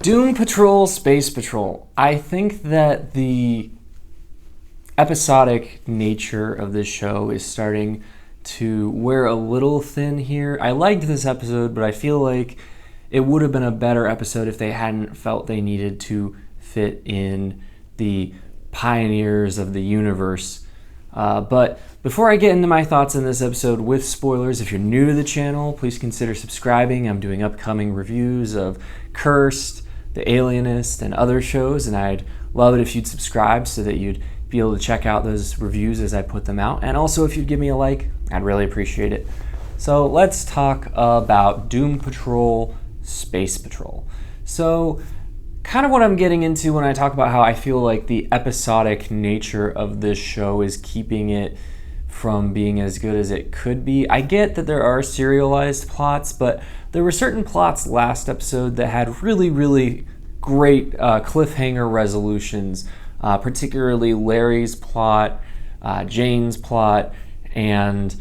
Doom Patrol, Space Patrol. I think that the episodic nature of this show is starting to wear a little thin here. I liked this episode, but I feel like it would have been a better episode if they hadn't felt they needed to fit in the pioneers of the universe. But before I get into my thoughts on this episode with spoilers, if you're new to the channel, please consider subscribing. I'm doing upcoming reviews of Cursed, The Alienist, and other shows, and I'd love it if you'd subscribe so that you'd be able to check out those reviews as I put them out. And also, if you'd give me a like, I'd really appreciate it. So let's talk about Doom Patrol, Space Patrol. So kind of what I'm getting into when I talk about how I feel like the episodic nature of this show is keeping it from being as good as it could be. I get that there are serialized plots, but there were certain plots last episode that had really, really great cliffhanger resolutions, particularly Larry's plot, Jane's plot, and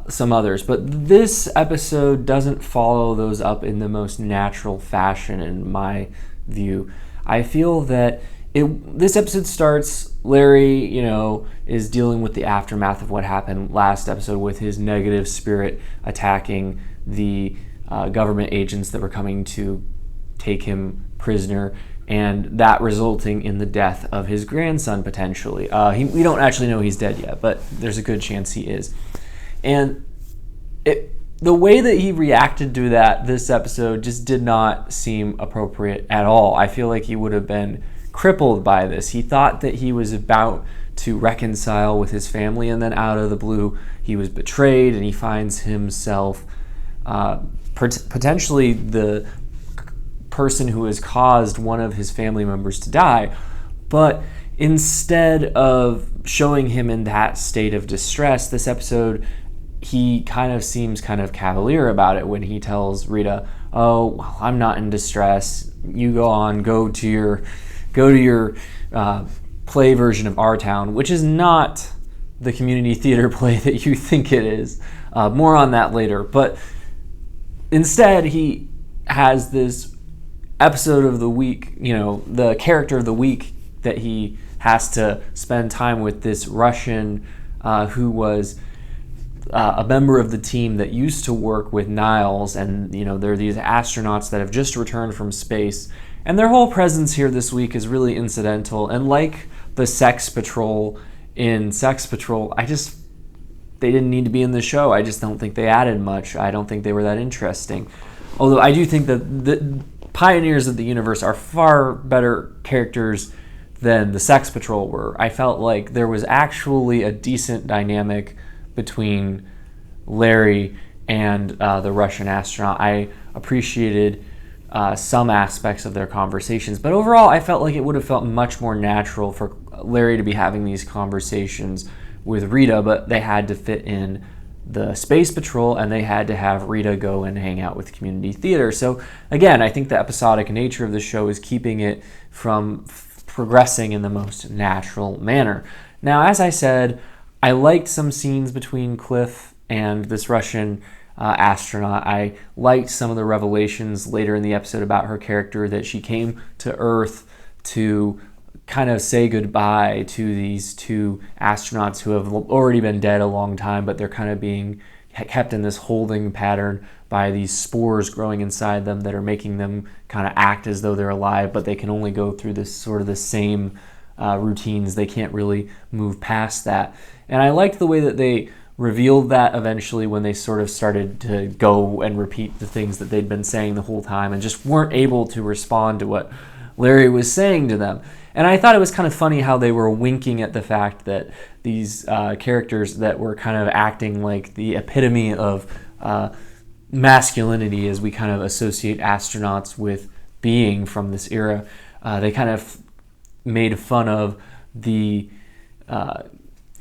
some others. But this episode doesn't follow those up in the most natural fashion in my view. I feel that this episode starts, Larry, is dealing with the aftermath of what happened last episode with his negative spirit attacking the government agents that were coming to take him prisoner, and that resulting in the death of his grandson potentially. We don't actually know he's dead yet, but there's a good chance he is. And the way that he reacted to that this episode just did not seem appropriate at all. I feel like he would have been crippled by this. He thought that he was about to reconcile with his family, and then out of the blue, he was betrayed, and he finds himself potentially the person who has caused one of his family members to die. But instead of showing him in that state of distress, this episode, he kind of seems kind of cavalier about it when he tells Rita, "Oh, well, I'm not in distress. You go on, go to your play version of Our Town," which is not the community theater play that you think it is. More on that later. But instead, he has this episode of the week, the character of the week that he has to spend time with, this Russian who was a member of the team that used to work with Niles, and there are these astronauts that have just returned from space, and their whole presence here this week is really incidental. And like the Sex Patrol in Sex Patrol, they didn't need to be in the show. I just don't think they added much. I don't think they were that interesting. Although I do think that the pioneers of the universe are far better characters than the Sex Patrol were. I felt like there was actually a decent dynamic between Larry and the Russian astronaut. I appreciated some aspects of their conversations, but overall I felt like it would have felt much more natural for Larry to be having these conversations with Rita, but they had to fit in the Space Patrol, and they had to have Rita go and hang out with community theater. So again, I think the episodic nature of the show is keeping it from progressing in the most natural manner. Now, as I said, I liked some scenes between Cliff and this Russian astronaut. I liked some of the revelations later in the episode about her character, that she came to Earth to kind of say goodbye to these two astronauts who have already been dead a long time, but they're kind of being kept in this holding pattern by these spores growing inside them that are making them kind of act as though they're alive, but they can only go through this sort of the same routines. They can't really move past that. And I liked the way that they revealed that eventually when they sort of started to go and repeat the things that they'd been saying the whole time and just weren't able to respond to what Larry was saying to them. And I thought it was kind of funny how they were winking at the fact that these characters that were kind of acting like the epitome of masculinity, as we kind of associate astronauts with being from this era, they kind of made fun of the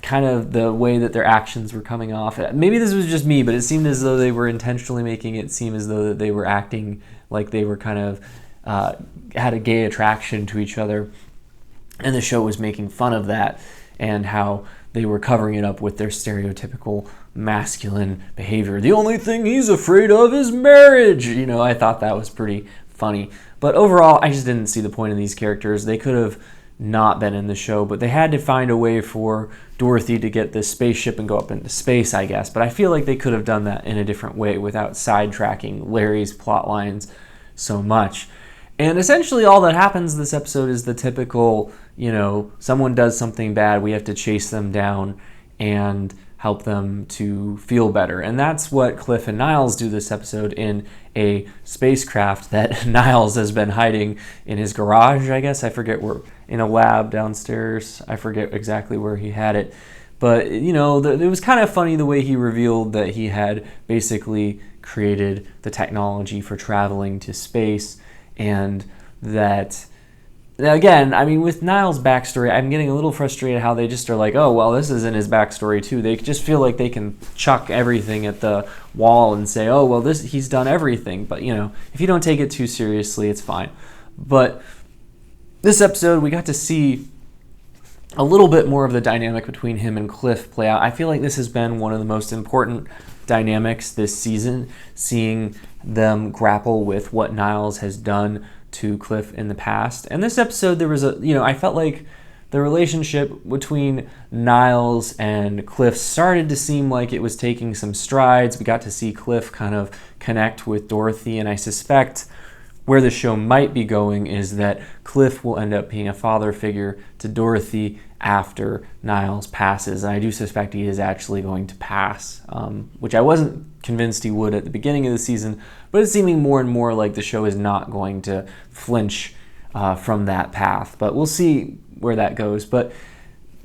kind of the way that their actions were coming off. Maybe this was just me, but it seemed as though they were intentionally making it seem as though they were acting like they were kind of had a gay attraction to each other. And the show was making fun of that and how they were covering it up with their stereotypical masculine behavior. The only thing he's afraid of is marriage. I thought that was pretty funny. But overall, I just didn't see the point in these characters. They could have not been in the show, but they had to find a way for Dorothy to get this spaceship and go up into space, I guess. But I feel like they could have done that in a different way without sidetracking Larry's plot lines so much. And essentially all that happens this episode is the typical, someone does something bad, we have to chase them down and help them to feel better. And that's what Cliff and Niles do this episode in a spacecraft that Niles has been hiding in his garage, I guess. I forget where, in a lab downstairs. I forget exactly where he had it. But, it was kind of funny the way he revealed that he had basically created the technology for traveling to space, and that, again, I mean, with Niles' backstory, I'm getting a little frustrated how they just are like, oh, well, this is in his backstory too. They just feel like they can chuck everything at the wall and say, oh, well, he's done everything. But, if you don't take it too seriously, it's fine. But this episode, we got to see a little bit more of the dynamic between him and Cliff play out. I feel like this has been one of the most important dynamics this season, seeing them grapple with what Niles has done to Cliff in the past. And this episode, there was I felt like the relationship between Niles and Cliff started to seem like it was taking some strides. We got to see Cliff kind of connect with Dorothy, and I suspect where the show might be going is that Cliff will end up being a father figure to Dorothy after Niles passes. And I do suspect he is actually going to pass, which I wasn't convinced he would at the beginning of the season, but it's seeming more and more like the show is not going to flinch from that path. But we'll see where that goes. But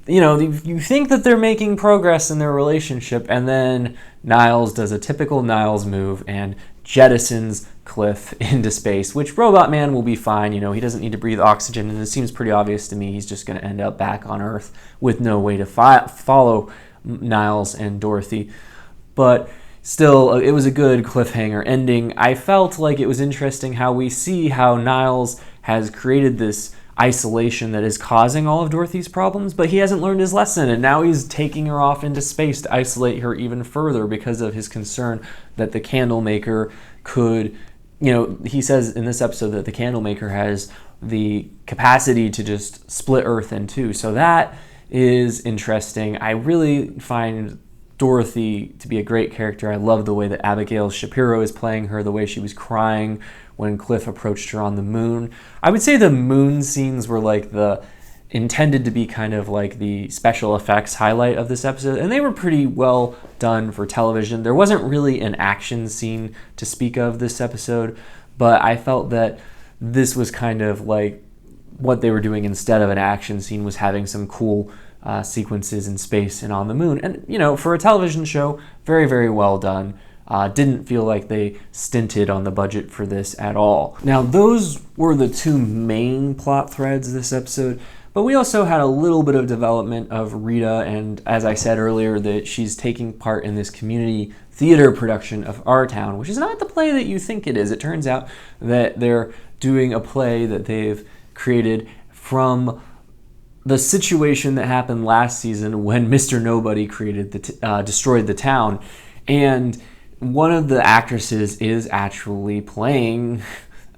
you think that they're making progress in their relationship, and then Niles does a typical Niles move and jettisons Cliff into space, which Robot Man will be fine. He doesn't need to breathe oxygen, and it seems pretty obvious to me he's just going to end up back on Earth with no way to follow Niles and Dorothy. But still, it was a good cliffhanger ending. I felt like it was interesting how we see how Niles has created this isolation that is causing all of Dorothy's problems, but he hasn't learned his lesson, and now he's taking her off into space to isolate her even further because of his concern that the Candlemaker could, he says in this episode that the Candlemaker has the capacity to just split Earth in two. So that is interesting. I really find Dorothy to be a great character. I love the way that Abigail Shapiro is playing her, the way she was crying when Cliff approached her on the moon. I would say the moon scenes were intended to be kind of like the special effects highlight of this episode, and they were pretty well done for television. There wasn't really an action scene to speak of this episode, but I felt that this was kind of like what they were doing instead of an action scene, was having some cool sequences in space and on the moon. And, for a television show, very, very well done. Didn't feel like they stinted on the budget for this at all. Now, those were the two main plot threads this episode, but we also had a little bit of development of Rita, and as I said earlier, that she's taking part in this community theater production of Our Town, which is not the play that you think it is. It turns out that they're doing a play that they've created from the situation that happened last season when Mr. Nobody destroyed the town. And one of the actresses is actually playing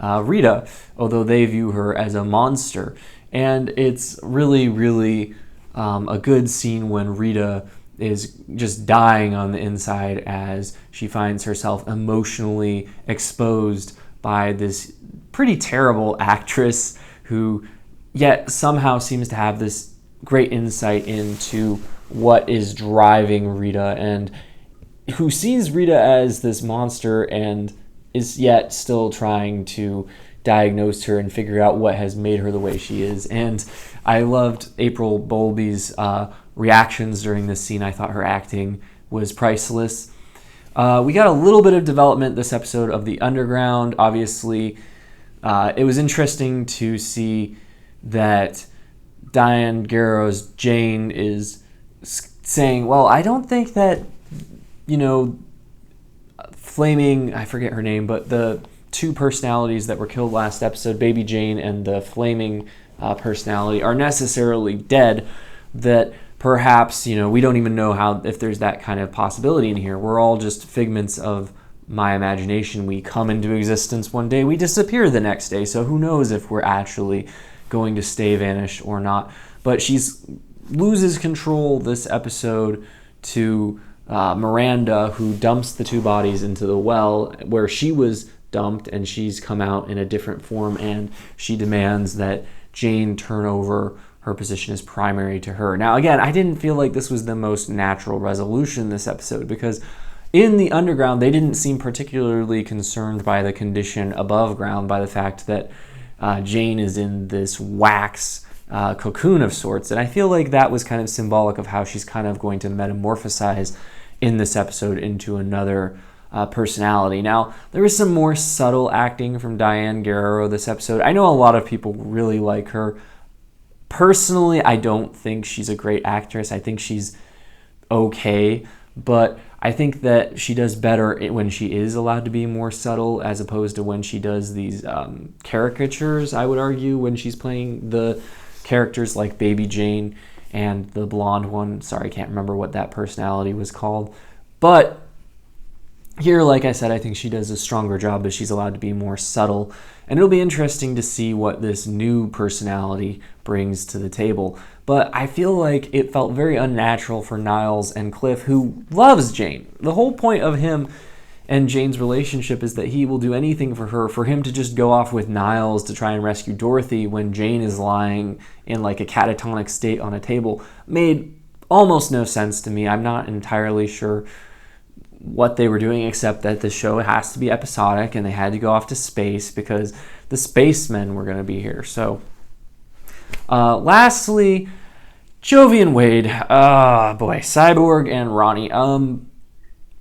Rita, although they view her as a monster. And it's really, really a good scene when Rita is just dying on the inside as she finds herself emotionally exposed by this pretty terrible actress who yet somehow seems to have this great insight into what is driving Rita, and who sees Rita as this monster and is yet still trying to diagnose her and figure out what has made her the way she is. And I loved April Bowlby's reactions during this scene. I thought her acting was priceless. We got a little bit of development this episode of the Underground. Obviously, it was interesting to see that Diane Guerrero's Jane is saying, well, I don't think that, Flaming, I forget her name, but the two personalities that were killed last episode, Baby Jane and the Flaming personality, are necessarily dead, that perhaps, we don't even know if there's that kind of possibility in here. We're all just figments of my imagination. We come into existence one day, we disappear the next day, so who knows if we're actually going to stay vanished or not. But she's loses control this episode to Miranda, who dumps the two bodies into the well where she was dumped, and she's come out in a different form, and she demands that Jane turn over her position as primary to her. Now, again, I didn't feel like this was the most natural resolution this episode, because in the underground, they didn't seem particularly concerned by the condition above ground, by the fact that Jane is in this wax cocoon of sorts. And I feel like that was kind of symbolic of how she's kind of going to metamorphosize in this episode into another personality. Now, there was some more subtle acting from Diane Guerrero this episode. I know a lot of people really like her. Personally, I don't think she's a great actress. I think she's okay, but I think that she does better when she is allowed to be more subtle, as opposed to when she does these caricatures, I would argue, when she's playing the characters like Baby Jane and the blonde one. Sorry, I can't remember what that personality was called. But here, like I said, I think she does a stronger job, but she's allowed to be more subtle. And it'll be interesting to see what this new personality brings to the table. But I feel like it felt very unnatural for Niles and Cliff, who loves Jane. The whole point of him and Jane's relationship is that he will do anything for her. For him to just go off with Niles to try and rescue Dorothy when Jane is lying in like a catatonic state on a table made almost no sense to me. I'm not entirely sure what they were doing, except that the show has to be episodic and they had to go off to space because the spacemen were going to be here. So lastly, Joivan Wade. Boy, Cyborg and Ronnie.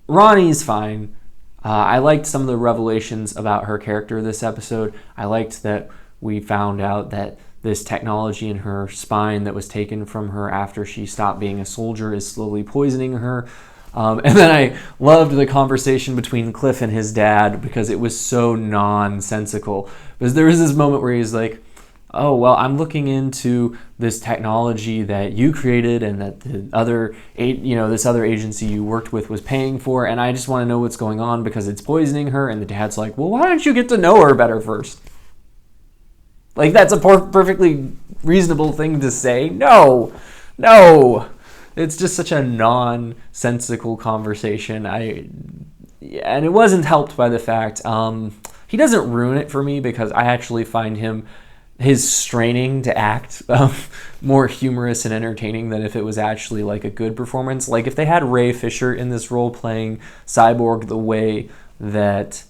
Ronnie's fine. I liked some of the revelations about her character this episode. I liked that we found out that this technology in her spine that was taken from her after she stopped being a soldier is slowly poisoning her. And then I loved the conversation between Cliff and his dad, because it was so nonsensical. Because there was this moment where he's like, oh, well, I'm looking into this technology that you created and that the other, this other agency you worked with was paying for, and I just want to know what's going on because it's poisoning her. And the dad's like, well, why don't you get to know her better first? Like, that's a perfectly reasonable thing to say. No. It's just such a nonsensical conversation. And it wasn't helped by the fact he doesn't ruin it for me, because I actually find his straining to act more humorous and entertaining than if it was actually like a good performance. Like if they had Ray Fisher in this role playing Cyborg the way that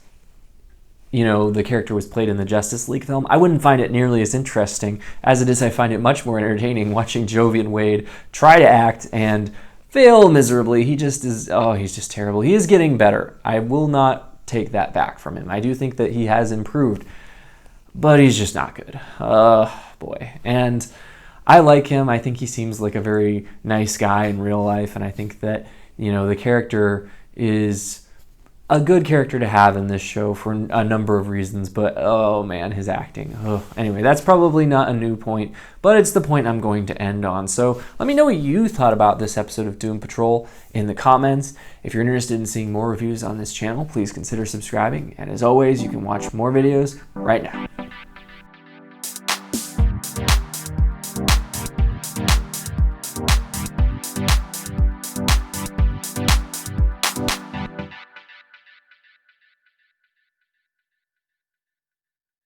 the character was played in the Justice League film, I wouldn't find it nearly as interesting as it is. I find it much more entertaining watching Joivan Wade try to act and fail miserably. He just is, he's just terrible. He is getting better. I will not take that back from him. I do think that he has improved, but he's just not good. Boy. And I like him. I think he seems like a very nice guy in real life, and I think that, the character is a good character to have in this show for a number of reasons, but oh man, his acting. Anyway, that's probably not a new point, but it's the point I'm going to end on. So let me know what you thought about this episode of Doom Patrol in the comments. If you're interested in seeing more reviews on this channel, please consider subscribing. And as always, you can watch more videos right now.